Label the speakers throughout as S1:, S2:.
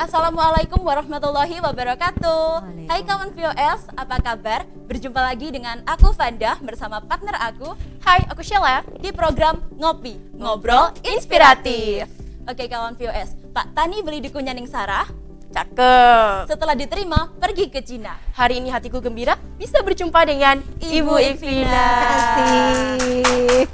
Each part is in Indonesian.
S1: Assalamualaikum warahmatullahi wabarakatuh. Hai kawan VOS, apa kabar? Berjumpa lagi dengan aku Fanda bersama partner aku.
S2: Hai, aku Sheila.
S1: Di program Ngopi, Ngobrol Inspiratif. Oke kawan VOS, Pak Tani beli di Kunyaning Sarah.
S2: Cakep.
S1: Setelah diterima, pergi ke Cina.
S2: Hari ini hatiku gembira bisa berjumpa dengan Ibu Ikvina.
S1: Kasih.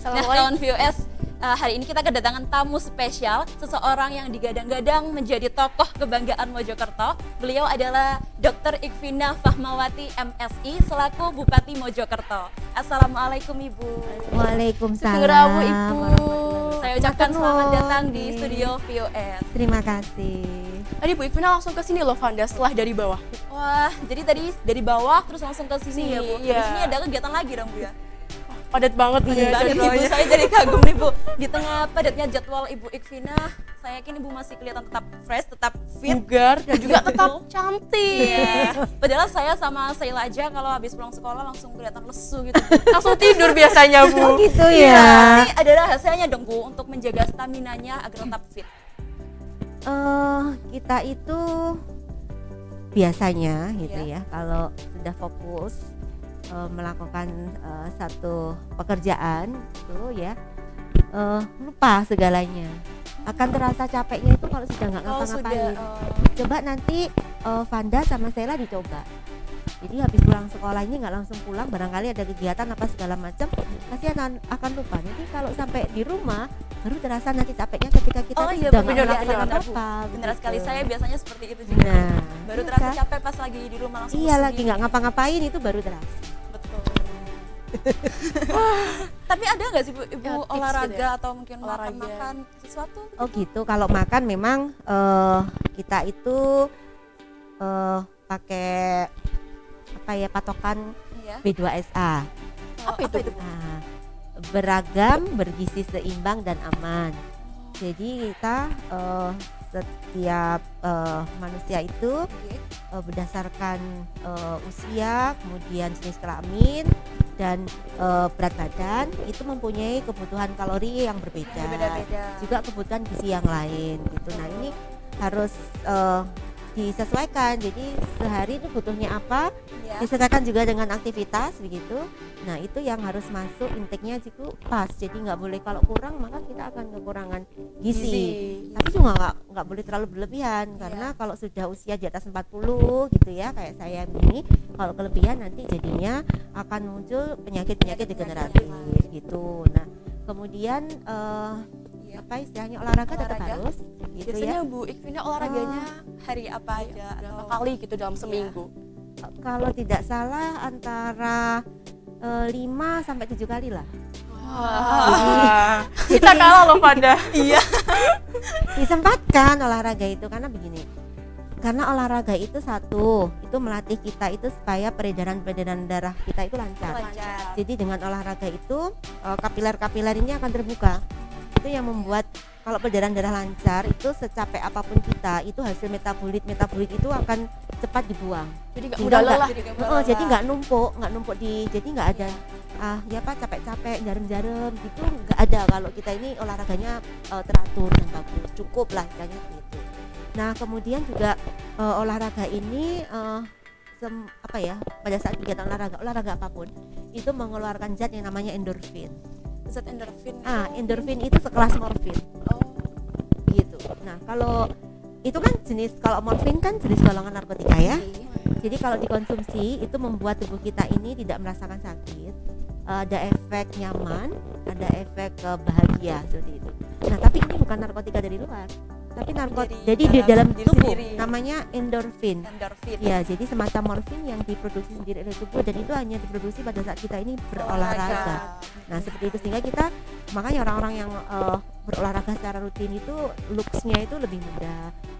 S1: Nah
S2: Assalamualaikum.
S1: kawan VOS, hari ini kita kedatangan tamu spesial, seseorang yang digadang-gadang menjadi tokoh kebanggaan Mojokerto. Beliau adalah Dr. Ikvina Fahmawati MSI selaku Bupati Mojokerto. Assalamualaikum Ibu.
S3: Waalaikumsalam.
S2: Segera Bu Ibu.
S1: Saya ucapkan selamat datang di studio VOS.
S3: Terima kasih.
S2: Tadi Bu Ikvina langsung ke sini loh Fanda setelah dari bawah.
S1: Wah, jadi tadi dari bawah terus langsung ke sini ya Bu.
S2: Iya.
S1: Di sini ada kegiatan lagi dong Bu ya.
S2: Padat banget nih
S1: Iya,
S2: ya
S1: Ibu
S2: jadwalnya.
S1: saya jadi kagum nih Bu. Di tengah padatnya jadwal Ibu Ikvina, saya yakin Ibu masih kelihatan tetap fresh, tetap fit,
S2: Bugar dan juga tetap cantik.
S1: Iya. Padahal saya sama Sheila aja kalau habis pulang sekolah langsung kelihatan lesu gitu.
S2: Langsung tidur biasanya Bu.
S3: Oh gitu
S1: Iya,
S3: ya.
S1: pasti ada rahasianya dong Bu untuk menjaga staminanya agar tetap fit.
S3: Kita itu biasanya gitu
S1: Iya.
S3: ya, kalau sudah fokus melakukan satu pekerjaan itu ya, lupa segalanya. Akan terasa capeknya itu kalau sudah nggak
S1: Kalau sudah
S3: ngapa-ngapain. Coba nanti Fanda sama Sheila dicoba. Jadi habis pulang sekolah ini nggak langsung pulang, barangkali ada kegiatan apa segala macam, pasti akan lupa. Nanti kalau sampai di rumah baru terasa nanti capeknya ketika kita
S1: iya,
S3: sudah
S1: benar,
S3: nggak
S1: benar,
S3: melakukan
S1: Bu.
S3: apa-apa.
S1: Benar
S3: begitu.
S1: sekali, saya biasanya seperti itu juga.
S3: Nah,
S1: Baru
S3: iya
S1: terasa
S3: kan?
S1: capek pas lagi di rumah langsung
S3: Iya,
S1: lesu
S3: lagi
S1: gini.
S3: nggak ngapa-ngapain itu baru terasa.
S1: Betul. Tapi ada nggak sih Bu, Ibu
S2: Ya, tips
S1: olahraga
S2: gitu ya?
S1: atau mungkin
S2: Olahraga.
S1: makan sesuatu?
S3: Oh gitu. Kalau makan memang kita itu pakai apa ya, patokan
S1: Iya.
S3: B2SA.
S2: Apa itu, Bu?
S3: Nah, beragam, bergizi seimbang dan aman. Jadi kita setiap manusia itu
S1: Oke.
S3: berdasarkan usia, kemudian jenis kelamin dan berat badan itu mempunyai kebutuhan kalori yang berbeda,
S1: Beda-beda.
S3: juga kebutuhan gizi yang lain gitu. Nah ini harus disesuaikan. Jadi sehari itu butuhnya apa,
S1: Iya.
S3: disesuaikan juga dengan aktivitas begitu. Nah itu yang harus masuk intake-nya itu pas. Jadi nggak boleh, kalau kurang maka kita akan kekurangan gizi. Tapi juga nggak boleh terlalu berlebihan, karena kalau sudah usia di atas 40 gitu ya kayak saya ini, kalau kelebihan nanti jadinya akan muncul penyakit-penyakit degeneratif gitu. Nah kemudian
S1: Iya.
S3: apa istilahnya, olahraga tetap
S1: Olahraga.
S3: harus gitu
S2: Biasanya
S3: ya.
S2: Bu Ikvina olahraganya
S1: Hari apa aja
S2: berapa
S1: atau
S2: kali gitu dalam seminggu?
S3: Kalau tidak salah antara 5 sampai 7 kali lah.
S2: Wah. Kita kalah loh Fanda.
S1: Iya.
S3: Disempatkan olahraga itu karena begini. Karena olahraga itu satu, itu melatih kita itu supaya peredaran darah kita itu lancar.
S1: Lancar.
S3: Jadi dengan olahraga itu kapiler-kapiler ini akan terbuka. Itu yang membuat kalau peredaran darah lancar itu secapek apapun kita, itu hasil metabolit itu akan cepat dibuang.
S2: Jadi nggak
S3: Sehingga
S2: mudah
S3: nggak-
S2: lelah.
S3: Jadi nggak numpuk di, jadi nggak ada ya apa, capek-capek, jarem-jarem gitu, nggak ada kalau kita ini olahraganya teratur dan bagus, cukup lah istilahnya gitu. Nah kemudian juga olahraga ini apa ya, pada saat kegiatan olahraga apapun itu mengeluarkan zat yang namanya endorfin.
S1: Zat endorfin.
S3: Endorfin itu sekelas morfin
S1: Oh.
S3: gitu. Nah kalau itu kan jenis, kalau morfin kan jenis golongan narkotika ya. Jadi kalau dikonsumsi itu membuat tubuh kita ini tidak merasakan sakit, ada efek nyaman, ada efek bahagia seperti itu. Nah tapi ini bukan narkotika dari luar, tapi jadi di dalam
S1: diri
S3: tubuh
S1: sendiri.
S3: namanya endorfin.
S1: Endorfin.
S3: Ya, jadi semacam morfin yang diproduksi sendiri oleh tubuh, dan itu hanya diproduksi pada saat kita ini berolahraga. Nah seperti itu, sehingga kita, makanya orang-orang yang berolahraga secara rutin itu looks-nya itu lebih muda,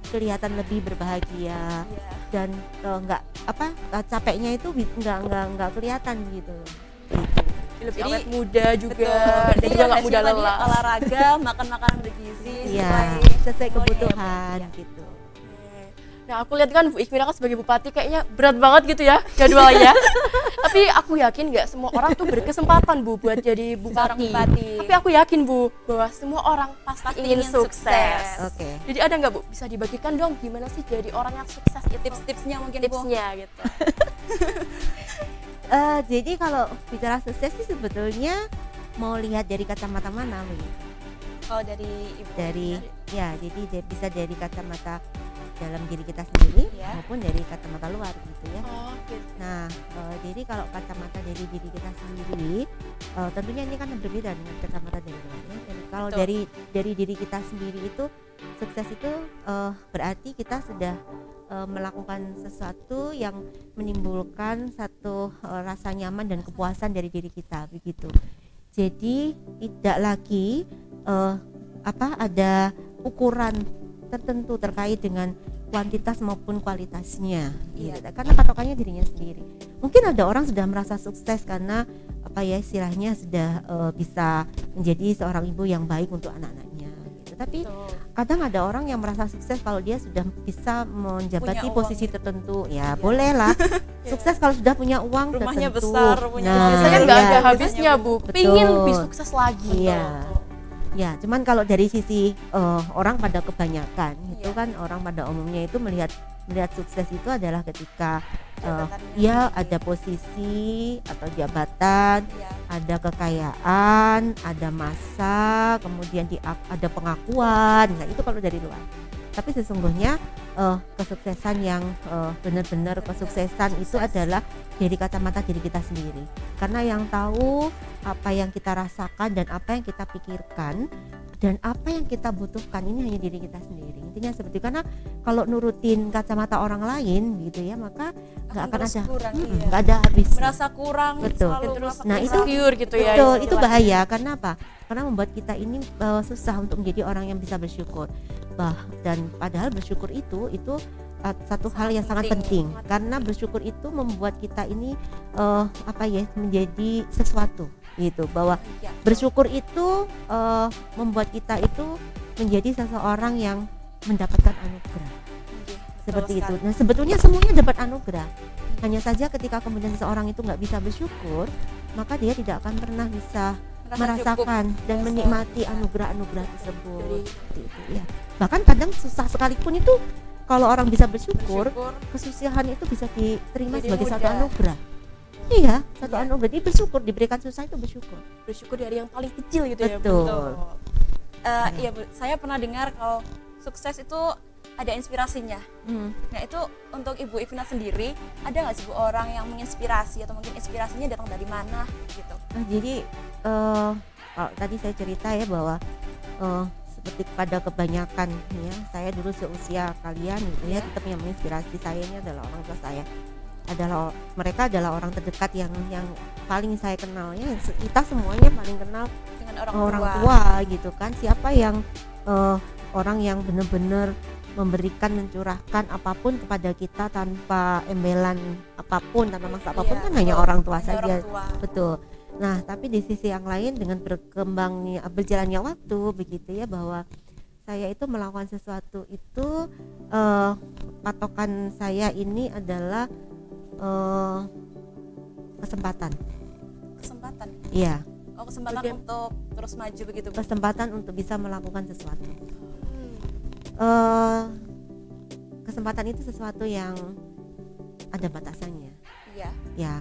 S3: kelihatan lebih berbahagia,
S1: Iya.
S3: dan nggak apa, capeknya itu nggak kelihatan gitu.
S2: Lebih
S1: Jadi,
S2: awet muda juga
S1: Betul.
S2: dan
S1: Jadi
S2: juga nggak
S1: yang
S2: mudah
S1: hasil tadi
S2: lelah.
S1: olahraga, makan makanan bergizi
S3: Iya,
S1: sesuai
S3: sesuai
S1: umurnya ya,
S3: kebutuhan
S1: Bu.
S3: gitu.
S1: Oke.
S2: Nah aku lihat kan Bu Ikvina kan sebagai bupati kayaknya berat banget gitu ya jadwalnya. Tapi aku yakin nggak semua orang tuh berkesempatan Bu buat jadi
S1: Seorang
S2: bupati.
S1: bupati.
S2: Tapi aku yakin Bu bahwa semua orang pasti ingin sukses.
S3: Oke.
S2: Jadi ada nggak Bu bisa dibagikan dong gimana sih jadi orang yang sukses itu?
S1: Tips-tipsnya mungkin Bu.
S2: Tipsnya gitu.
S3: Jadi kalau bicara sukses sih sebetulnya mau lihat dari kacamata mana begitu.
S1: Kalau dari Ibu
S3: Ya, jadi bisa dari kacamata dalam diri kita sendiri
S1: Ya.
S3: maupun dari kacamata luar gitu ya.
S2: Oh gitu.
S3: Nah, jadi kalau kacamata dari diri kita sendiri, tentunya ini kan berbeda dengan kacamata dari luar ya. Dan kalau
S1: Betul.
S3: dari diri kita sendiri itu sukses itu berarti kita sudah melakukan sesuatu yang menimbulkan satu rasa nyaman dan kepuasan dari diri kita begitu. Jadi tidak lagi ada ukuran tertentu terkait dengan kuantitas maupun kualitasnya.
S1: Iya.
S3: Gitu. Karena patokannya dirinya sendiri. Mungkin ada orang sudah merasa sukses karena istilahnya sudah bisa menjadi seorang ibu yang baik untuk anak-anaknya. Gitu. Tapi kadang ada orang yang merasa sukses kalau dia sudah bisa menjabati
S1: Punya uang
S3: posisi
S1: gitu.
S3: tertentu. Ya boleh lah. Sukses kalau sudah punya uang
S1: Rumahnya
S3: tertentu.
S1: besar, punya
S2: Biasanya nggak
S3: ya.
S2: ada habisnya Bu.
S3: Betul.
S2: Pingin lebih sukses lagi.
S3: Iya. Ya, cuman kalau dari sisi orang pada kebanyakan itu
S1: Iya.
S3: kan orang pada umumnya itu melihat sukses itu adalah ketika
S1: Jabatannya
S3: dia
S1: tinggi.
S3: ada posisi atau jabatan,
S1: Iya.
S3: ada kekayaan, ada masa, kemudian ada pengakuan. Nah, itu kalau dari luar. Tapi sesungguhnya kesuksesan yang benar-benar kesuksesan itu adalah dari kacamata diri kita sendiri. Karena yang tahu apa yang kita rasakan dan apa yang kita pikirkan dan apa yang kita butuhkan ini hanya diri kita sendiri. Intinya seperti itu. Karena kalau nurutin kacamata orang lain gitu ya, maka nggak akan
S1: terus
S3: ada
S1: kurang, iya.
S3: nggak ada habisnya.
S1: Merasa kurang,
S3: Betul.
S1: selalu
S2: Terus
S1: merasa
S3: Nah,
S1: kurang.
S3: itu
S2: insecure gitu ya.
S3: Betul, itu
S2: istilahnya.
S3: bahaya. Karena apa? Karena membuat kita ini susah untuk menjadi orang yang bisa bersyukur. Dan padahal bersyukur itu satu hal yang sangat penting. Karena bersyukur itu membuat kita ini menjadi sesuatu gitu. Bahwa
S1: Iya.
S3: bersyukur itu membuat kita itu menjadi seseorang yang mendapatkan anugerah.
S1: Iya, betul
S3: Seperti itu.
S1: sekali.
S3: Nah, sebetulnya semuanya dapat anugerah. Hanya saja ketika kemudian seseorang itu nggak bisa bersyukur, maka dia tidak akan pernah bisa
S1: Merasa
S3: merasakan
S1: cukup.
S3: dan
S1: Merasa-
S3: menikmati anugerah-anugerah tersebut.
S2: Dari-
S3: Seperti itu, ya. Bahkan kadang susah sekalipun itu kalau orang bisa bersyukur, kesusahan itu bisa diterima
S1: Jadi
S3: sebagai satu
S1: mudah.
S3: anugerah. Iya, satu
S1: Iya.
S3: anugerah. Jadi bersyukur, diberikan susah itu bersyukur.
S2: Bersyukur dari yang paling kecil gitu ya Bu.
S3: Betul.
S1: Betul. Iya Bu, saya pernah dengar kalau sukses itu ada inspirasinya. Nah itu untuk Ibu Ikvina sendiri, ada nggak sih Bu orang yang menginspirasi atau mungkin inspirasinya datang dari mana gitu?
S3: Nah, jadi kalau tadi saya cerita ya bahwa seperti pada kebanyakan ya, saya dulu seusia kalian gitu ya, tetap yang menginspirasi saya ini adalah orang tua saya. Mereka adalah orang terdekat yang paling saya kenal ya. Kita semuanya paling kenal
S1: Dengan
S3: orang tua gitu kan. Siapa yang orang yang benar-benar memberikan, mencurahkan apapun kepada kita tanpa embelan apapun, tanpa maksa apapun,
S1: Iya,
S3: kan hanya
S1: betul.
S3: orang tua
S1: Hanya
S3: saja.
S1: orang tua.
S3: Betul. Nah, tapi di sisi yang lain dengan berjalannya waktu begitu ya, bahwa saya itu melakukan sesuatu itu patokan saya ini adalah kesempatan.
S1: Kesempatan.
S3: Iya,
S1: Oh kesempatan
S2: Kemudian-
S1: untuk terus maju begitu Bu.
S3: kesempatan untuk bisa melakukan sesuatu. Kesempatan itu sesuatu yang ada batasannya.
S1: Iya.
S3: Ya,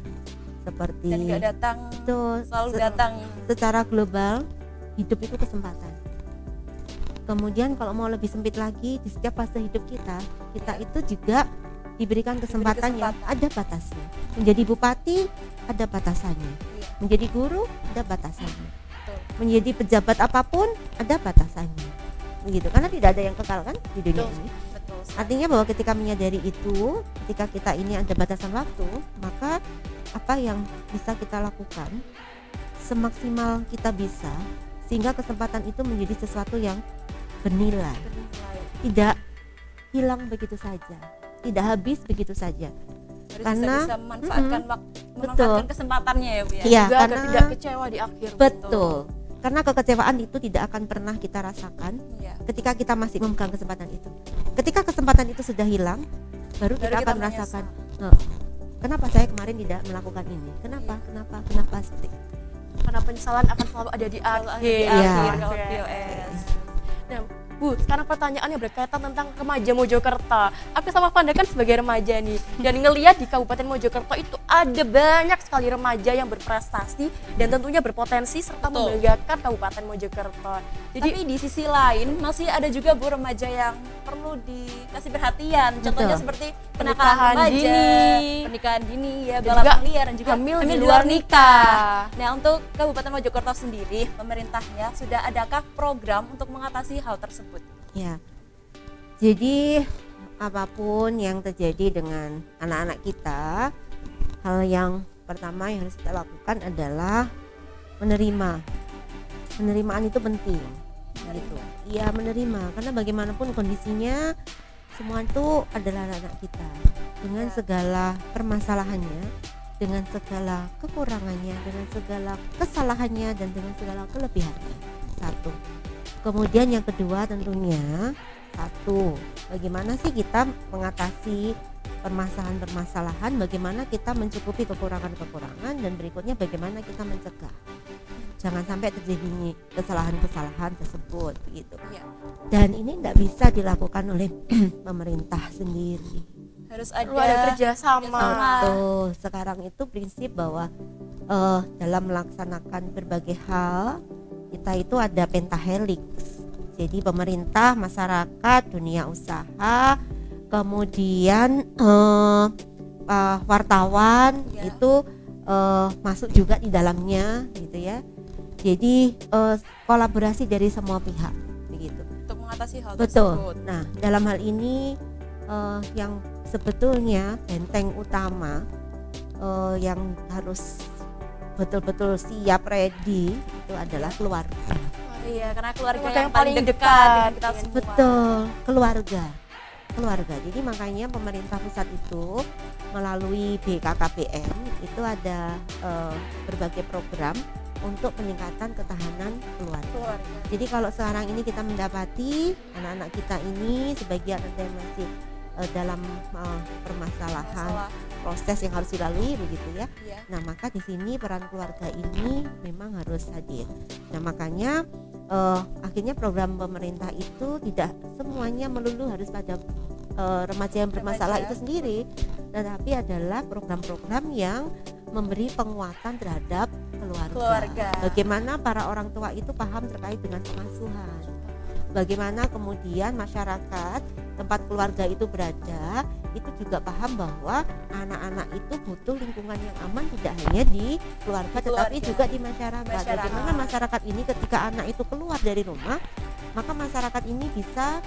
S3: seperti
S1: Dan nggak datang
S3: itu
S1: selalu datang.
S3: secara global hidup itu kesempatan. Kemudian kalau mau lebih sempit lagi, di setiap fase hidup kita itu juga diberikan kesempatan yang
S1: kesempatan.
S3: ada batasnya. Menjadi bupati ada batasannya,
S1: Iya.
S3: menjadi guru ada batasannya,
S1: Betul.
S3: menjadi pejabat apapun ada batasannya, begitu. Karena tidak ada yang kekal kan di dunia
S2: Betul.
S3: ini.
S1: Betul. sekali.
S3: Artinya bahwa ketika menyadari itu, ketika kita ini ada batasan waktu, maka apa yang bisa kita lakukan semaksimal kita bisa, sehingga kesempatan itu menjadi sesuatu yang bernilai,
S1: Bernilai.
S3: tidak hilang begitu saja, tidak habis begitu saja.
S1: Berarti
S3: Karena-
S1: bisa memanfaatkan
S3: Betul.
S1: memanfaatkan kesempatannya ya Bu ya.
S3: Iya,
S2: Juga agar
S3: karena
S2: tidak kecewa di akhir.
S3: betul. karena kekecewaan itu tidak akan pernah kita rasakan
S1: Iya.
S3: ketika kita masih memegang kesempatan itu. Ketika kesempatan itu sudah hilang, baru kita akan merasakan, kenapa saya kemarin tidak melakukan ini? Kenapa? Seperti itu.
S2: Karena penyesalan akan selalu ada di akhir.
S3: Iya.
S1: kalau POS.
S2: Nah, Bu, sekarang pertanyaannya berkaitan tentang remaja Mojokerto. Aku sama Fanda kan sebagai remaja nih, dan ngelihat di Kabupaten Mojokerto itu ada banyak sekali remaja yang berprestasi dan tentunya berpotensi serta
S1: Betul.
S2: membanggakan Kabupaten Mojokerto. Jadi
S1: Tapi di sisi lain masih ada juga Bu remaja yang perlu dikasih perhatian. Contohnya
S3: Betul.
S1: seperti
S2: Pernikahan
S1: kenakalan remaja,
S2: dini.
S1: pernikahan dini ya,
S2: Dan
S1: balapan
S2: juga
S1: liar dan juga
S2: hamil
S1: hamil
S2: di
S1: di
S2: luar
S1: luar
S2: nikah.
S1: nikah. Nah, untuk Kabupaten Mojokerto sendiri, pemerintahnya sudah adakah program untuk mengatasi hal tersebut?
S3: Ya. Jadi apapun yang terjadi dengan anak-anak kita, hal yang pertama yang harus kita lakukan adalah menerima. Penerimaan itu penting. Gitu. Iya, menerima, karena bagaimanapun kondisinya semua itu adalah anak kita dengan segala permasalahannya, dengan segala kekurangannya, dengan segala kesalahannya, dan dengan segala kelebihannya. Satu. Kemudian yang kedua tentunya bagaimana sih kita mengatasi permasalahan-permasalahan, bagaimana kita mencukupi kekurangan-kekurangan, dan berikutnya bagaimana kita mencegah jangan sampai terjadi kesalahan-kesalahan tersebut begitu.
S1: Ya.
S3: Dan ini tidak bisa dilakukan oleh pemerintah sendiri.
S1: Harus
S2: perlu ada kerjasama.
S3: Tuh, sekarang itu prinsip bahwa dalam melaksanakan berbagai hal kita itu ada pentahelix. Jadi pemerintah, masyarakat, dunia usaha, kemudian wartawan
S1: Ya.
S3: itu masuk juga di dalamnya gitu ya. Jadi kolaborasi dari semua pihak begitu.
S1: Untuk mengatasi hal
S3: Betul.
S1: tersebut.
S3: Nah, dalam hal ini yang sebetulnya benteng utama yang harus betul-betul siap ready itu adalah keluarga.
S1: Iya, karena keluarga
S2: Keluarga
S1: yang
S2: yang
S1: paling
S2: paling
S1: dekat
S2: dekat
S1: dengan kita
S2: dengan
S1: semua.
S3: Betul, keluarga. Jadi makanya pemerintah pusat itu melalui BKKBN itu ada berbagai program untuk peningkatan ketahanan keluarga. Jadi kalau sekarang ini kita mendapati anak-anak kita ini sebagian ada yang masih dalam permasalahan proses yang harus dilalui begitu ya.
S1: Iya.
S3: Nah, maka di sini peran keluarga ini memang harus hadir. Nah, makanya akhirnya program pemerintah itu tidak semuanya melulu harus pada remaja yang bermasalah
S1: Remaja.
S3: itu sendiri, tetapi adalah program-program yang memberi penguatan terhadap keluarga. Bagaimana para orang tua itu paham terkait dengan pengasuhan. Bagaimana kemudian masyarakat tempat keluarga itu berada itu juga paham bahwa anak-anak itu butuh lingkungan yang aman tidak hanya di keluarga tetapi juga di masyarakat. Bagaimana masyarakat ini ketika anak itu keluar dari rumah, maka masyarakat ini bisa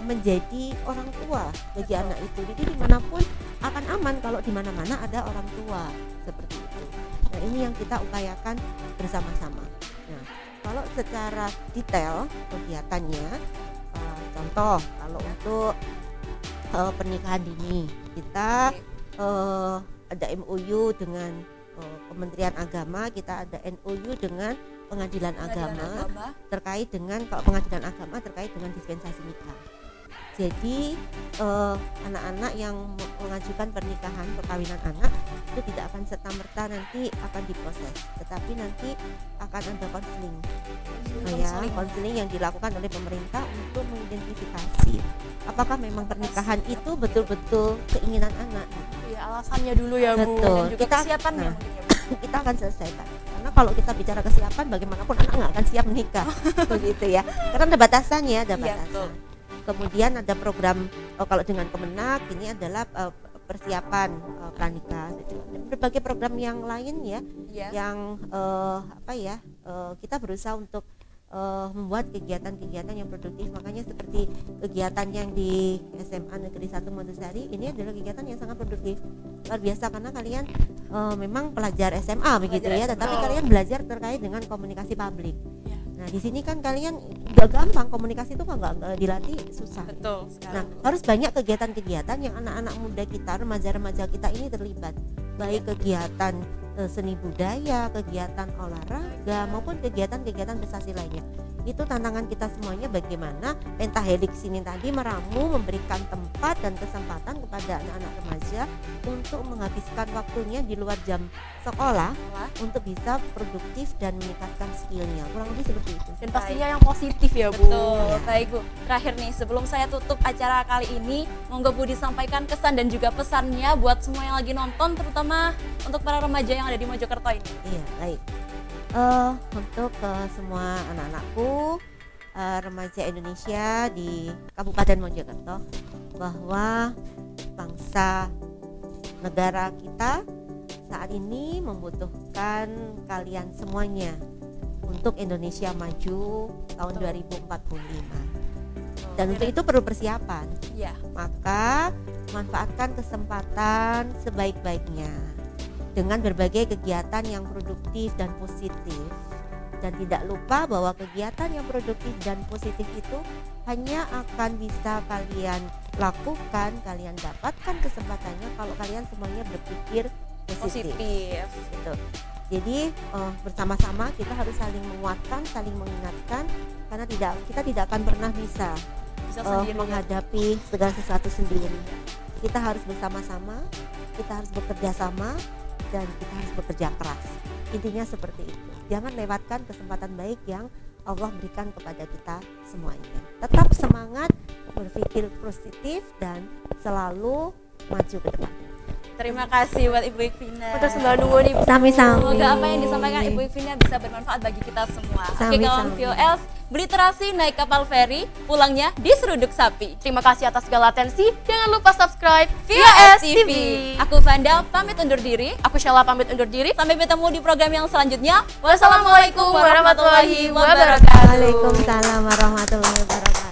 S3: menjadi orang tua bagi anak itu. Jadi dimanapun akan aman kalau di mana-mana ada orang tua seperti itu. Nah, ini yang kita upayakan bersama-sama. Nah, kalau secara detail kegiatannya, contoh kalau untuk pernikahan dini kita ada MOU dengan Kementerian Agama, kita ada MOU dengan Pengadilan Agama terkait dengan Pengadilan Agama terkait dengan dispensasi nikah. Jadi anak-anak yang mengajukan pernikahan perkawinan anak itu tidak akan serta-merta nanti akan diproses, tetapi nanti akan ada konseling, konseling yang dilakukan oleh pemerintah untuk mengidentifikasi apakah memang pernikahan itu betul-betul keinginan anak.
S2: Ya, alasannya dulu ya Bu.
S3: Betul.
S1: Dan juga kesiapannya mungkin ya, Bu.
S3: Kita akan selesaikan. Karena kalau kita bicara kesiapan, bagaimanapun anak nggak akan siap menikah, begitu ya. Karena ada batasannya, ada
S1: Iya,
S3: batasan.
S1: betul.
S3: Kemudian ada program kalau dengan Kemenak ini adalah persiapan pranikah, berbagai program yang lain ya,
S1: Iya.
S3: yang kita berusaha untuk membuat kegiatan-kegiatan yang produktif. Makanya seperti kegiatan yang di SMA Negeri 1 Mojosari ini adalah kegiatan yang sangat produktif, luar biasa, karena kalian memang pelajar SMA begitu ya, tetapi kalian belajar terkait dengan komunikasi publik. Nah, di sini kan kalian nggak gampang, komunikasi itu nggak dilatih, susah.
S1: Betul sekali.
S3: Nah, harus banyak kegiatan-kegiatan yang anak-anak muda kita, remaja-remaja kita ini terlibat, baik kegiatan seni budaya, kegiatan olahraga maupun kegiatan-kegiatan prestasi lainnya. Itu tantangan kita semuanya, bagaimana Pentahelix ini tadi meramu, memberikan tempat dan kesempatan kepada anak-anak remaja untuk menghabiskan waktunya di luar jam sekolah untuk bisa produktif dan meningkatkan skillnya, kurang lebih seperti itu.
S2: Dan pastinya yang positif ya Bu.
S1: Betul, baik Bu. Terakhir nih, sebelum saya tutup acara kali ini, monggo Bu disampaikan kesan dan juga pesannya buat semua yang lagi nonton, terutama untuk para remaja yang ada di Mojokerto ini.
S3: Iya, baik. Untuk semua anak-anakku, remaja Indonesia di Kabupaten Mojokerto, bahwa bangsa negara kita saat ini membutuhkan kalian semuanya untuk Indonesia maju tahun 2045. Dan untuk itu perlu persiapan.
S1: Iya.
S3: Maka manfaatkan kesempatan sebaik-baiknya dengan berbagai kegiatan yang produktif dan positif. Dan tidak lupa bahwa kegiatan yang produktif dan positif itu hanya akan bisa kalian lakukan, kalian dapatkan kesempatannya kalau kalian semuanya berpikir positif. Gitu. Jadi bersama-sama kita harus saling menguatkan, saling mengingatkan, karena kita tidak akan pernah bisa menghadapi segala sesuatu sendiri. Kita harus bersama-sama, kita harus bekerja sama, dan kita harus bekerja keras. Intinya seperti itu. Jangan lewatkan kesempatan baik yang Allah berikan kepada kita semuanya. Tetap semangat, berpikir positif, dan selalu maju ke depan.
S1: Terima kasih buat Ibu Ikvina.
S2: Udah sembah nunggu nih.
S3: Sami-sami.
S1: Semoga apa yang disampaikan Ibu Ikvina bisa bermanfaat bagi kita semua. Oke kawan
S3: Sami-sami.
S1: VOS, berliterasi naik kapal feri, pulangnya di seruduk sapi.
S2: Terima kasih atas segala atensi. Jangan lupa subscribe
S1: VOS TV. Aku Vanda pamit undur diri.
S2: Aku Sheila pamit undur diri.
S1: Sampai bertemu di program yang selanjutnya.
S2: Wassalamualaikum warahmatullahi wabarakatuh.
S3: Waalaikumsalam warahmatullahi wabarakatuh.